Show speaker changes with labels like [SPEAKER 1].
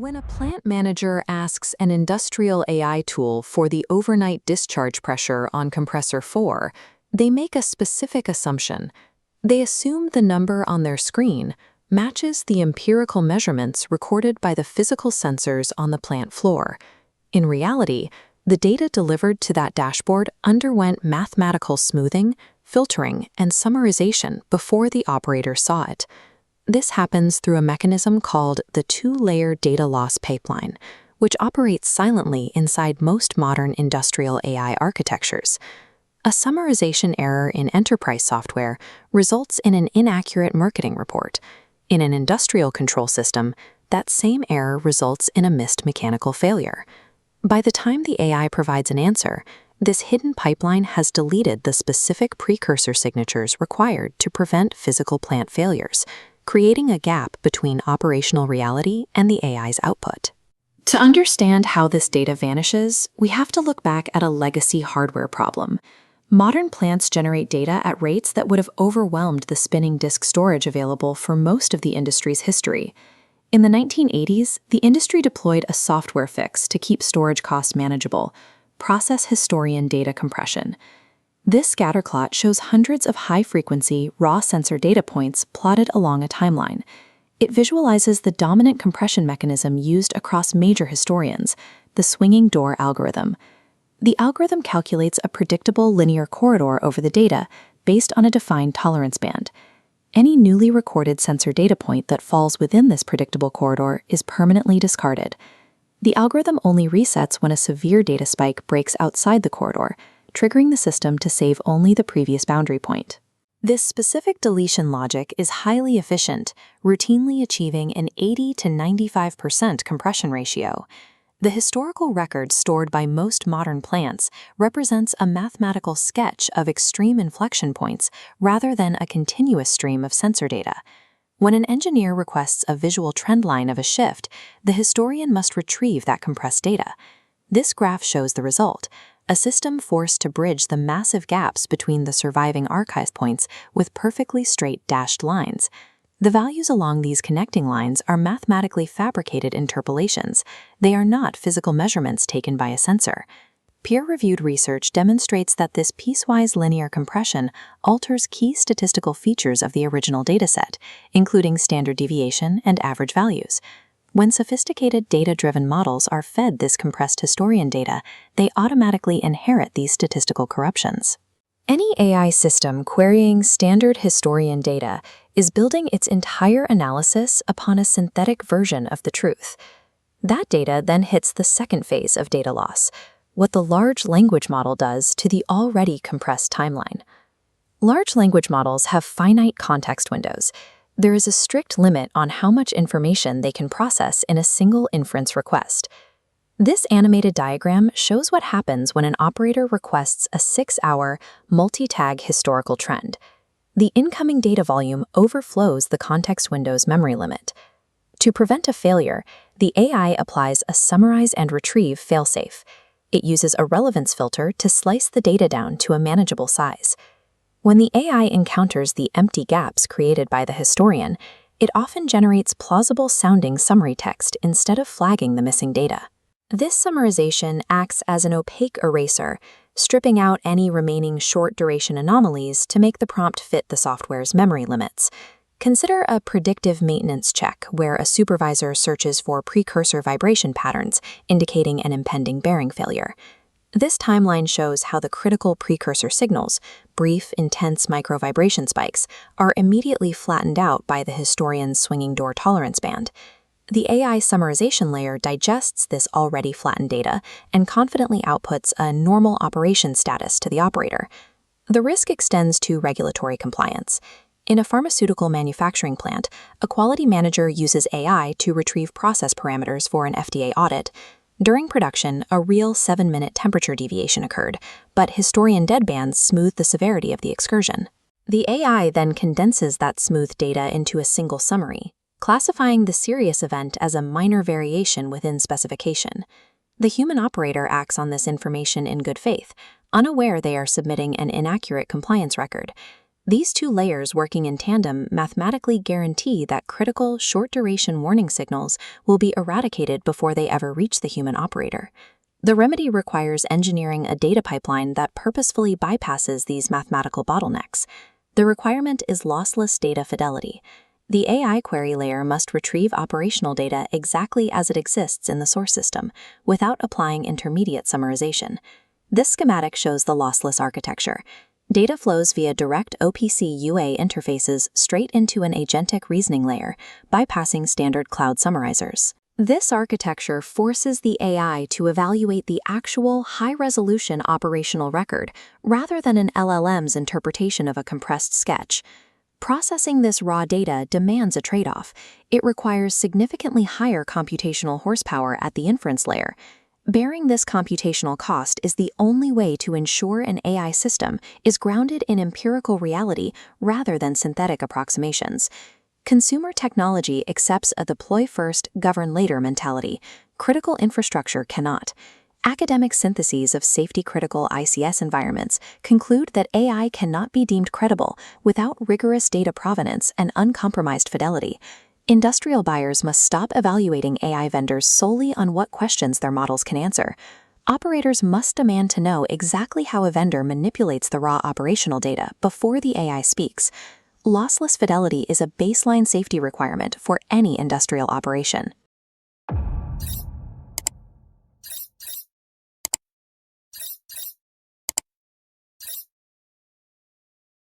[SPEAKER 1] When a plant manager asks an industrial AI tool for the overnight discharge pressure on compressor 4, they make a specific assumption. They assume the number on their screen matches the empirical measurements recorded by the physical sensors on the plant floor. In reality, the data delivered to that dashboard underwent mathematical smoothing, filtering, and summarization before the operator saw it. This happens through a mechanism called the two-layer data loss pipeline, which operates silently inside most modern industrial AI architectures. A summarization error in enterprise software results in an inaccurate marketing report. In an industrial control system, that same error results in a missed mechanical failure. By the time the AI provides an answer, this hidden pipeline has deleted the specific precursor signatures required to prevent physical plant failures, creating a gap between operational reality and the AI's output. To understand how this data vanishes, we have to look back at a legacy hardware problem. Modern plants generate data at rates that would have overwhelmed the spinning disk storage available for most of the industry's history. In the 1980s, the industry deployed a software fix to keep storage costs manageable: process historian data compression. This scatterplot shows hundreds of high-frequency, raw sensor data points plotted along a timeline. It visualizes the dominant compression mechanism used across major historians, the swinging door algorithm. The algorithm calculates a predictable linear corridor over the data based on a defined tolerance band. Any newly recorded sensor data point that falls within this predictable corridor is permanently discarded. The algorithm only resets when a severe data spike breaks outside the corridor, triggering the system to save only the previous boundary point. This specific deletion logic is highly efficient, routinely achieving an 80 to 95% compression ratio. The historical record stored by most modern plants represents a mathematical sketch of extreme inflection points rather than a continuous stream of sensor data. When an engineer requests a visual trend line of a shift, the historian must retrieve that compressed data. This graph shows the result: a system forced to bridge the massive gaps between the surviving archive points with perfectly straight dashed lines. The values along these connecting lines are mathematically fabricated interpolations. They are not physical measurements taken by a sensor. Peer-reviewed research demonstrates that this piecewise linear compression alters key statistical features of the original dataset, including standard deviation and average values. When sophisticated data-driven models are fed this compressed historian data, they automatically inherit these statistical corruptions. Any AI system querying standard historian data is building its entire analysis upon a synthetic version of the truth. That data then hits the second phase of data loss, what the large language model does to the already compressed timeline. Large language models have finite context windows. There is a strict limit on how much information they can process in a single inference request. This animated diagram shows what happens when an operator requests a 6-hour, multi-tag historical trend. The incoming data volume overflows the context window's memory limit. To prevent a failure, the AI applies a summarize and retrieve failsafe. It uses a relevance filter to slice the data down to a manageable size. When the AI encounters the empty gaps created by the historian, it often generates plausible-sounding summary text instead of flagging the missing data. This summarization acts as an opaque eraser, stripping out any remaining short-duration anomalies to make the prompt fit the software's memory limits. Consider a predictive maintenance check where a supervisor searches for precursor vibration patterns indicating an impending bearing failure. This timeline shows how the critical precursor signals, brief, intense microvibration spikes, are immediately flattened out by the historian's swinging door tolerance band. The AI summarization layer digests this already flattened data and confidently outputs a normal operation status to the operator. The risk extends to regulatory compliance. In a pharmaceutical manufacturing plant, a quality manager uses AI to retrieve process parameters for an FDA audit. During production, a real 7-minute temperature deviation occurred, but historian deadbands smoothed the severity of the excursion. The AI then condenses that smooth data into a single summary, classifying the serious event as a minor variation within specification. The human operator acts on this information in good faith, unaware they are submitting an inaccurate compliance record. These two layers working in tandem mathematically guarantee that critical, short-duration warning signals will be eradicated before they ever reach the human operator. The remedy requires engineering a data pipeline that purposefully bypasses these mathematical bottlenecks. The requirement is lossless data fidelity. The AI query layer must retrieve operational data exactly as it exists in the source system, without applying intermediate summarization. This schematic shows the lossless architecture. Data flows via direct OPC UA interfaces straight into an agentic reasoning layer, bypassing standard cloud summarizers. This architecture forces the AI to evaluate the actual high-resolution operational record, rather than an LLM's interpretation of a compressed sketch. Processing this raw data demands a trade-off. It requires significantly higher computational horsepower at the inference layer. Bearing this computational cost is the only way to ensure an AI system is grounded in empirical reality rather than synthetic approximations. Consumer technology accepts a deploy-first, govern-later mentality. Critical infrastructure cannot. Academic syntheses of safety-critical ICS environments conclude that AI cannot be deemed credible without rigorous data provenance and uncompromised fidelity. Industrial buyers must stop evaluating AI vendors solely on what questions their models can answer. Operators must demand to know exactly how a vendor manipulates the raw operational data before the AI speaks. Lossless fidelity is a baseline safety requirement for any industrial operation.